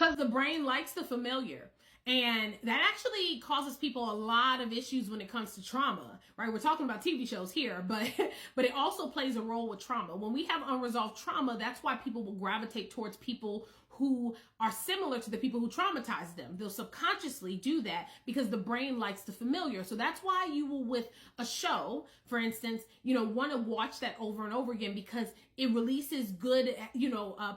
Because the brain likes the familiar. And that actually causes people a lot of issues when it comes to trauma, right? We're talking about TV shows here, but it also plays a role with trauma. When we have unresolved trauma, that's why people will gravitate towards people who are similar to the people who traumatized them. They'll subconsciously do that because the brain likes the familiar. So that's why you will, with a show, for instance, want to watch that over and over again because it releases good,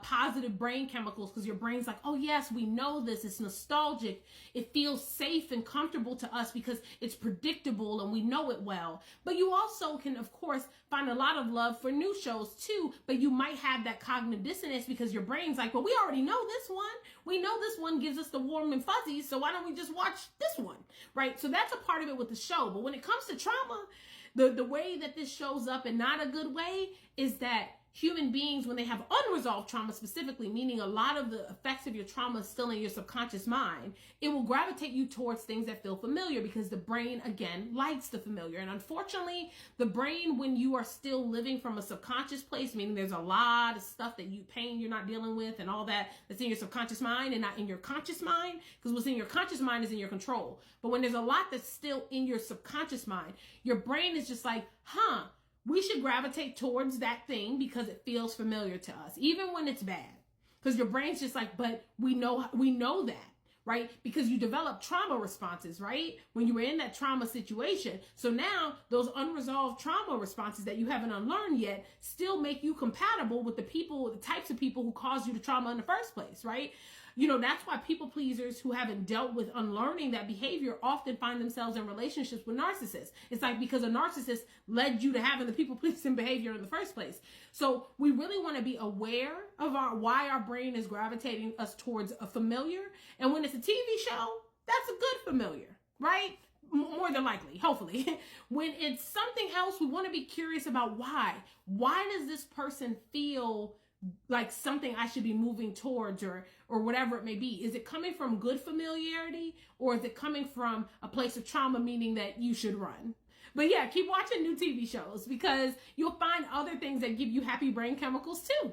positive brain chemicals because your brain's like, oh yes, we know this. It's nostalgic. It feels safe and comfortable to us because it's predictable and we know it well. But you also can, of course, find a lot of love for new shows too, but you might have that cognitive dissonance because your brain's like, well, we already know this one. We know this one gives us the warm and fuzzies, so why don't we just watch this one, right? So that's a part of it with the show. But when it comes to trauma, the way that this shows up in not a good way is that human beings, when they have unresolved trauma specifically, meaning a lot of the effects of your trauma is still in your subconscious mind, it will gravitate you towards things that feel familiar because the brain, again, likes the familiar. And unfortunately, the brain, when you are still living from a subconscious place, meaning there's a lot of stuff pain you're not dealing with and all that's in your subconscious mind and not in your conscious mind, because what's in your conscious mind is in your control. But when there's a lot that's still in your subconscious mind, your brain is just like, we should gravitate towards that thing because it feels familiar to us, even when it's bad. Because your brain's just like, but we know that, right? Because you develop trauma responses, right? When you were in that trauma situation. So now those unresolved trauma responses that you haven't unlearned yet still make you compatible with the types of people who caused you the trauma in the first place, right? That's why people pleasers who haven't dealt with unlearning that behavior often find themselves in relationships with narcissists. It's like because a narcissist led you to having the people pleasing behavior in the first place. So we really want to be aware of why our brain is gravitating us towards a familiar. And when it's a TV show, that's a good familiar, right? More than likely, hopefully. When it's something else, we want to be curious about why. Why does this person feel like something I should be moving towards or whatever it may be? Is it coming from good familiarity or is it coming from a place of trauma, meaning that you should run? But yeah, keep watching new TV shows because you'll find other things that give you happy brain chemicals too.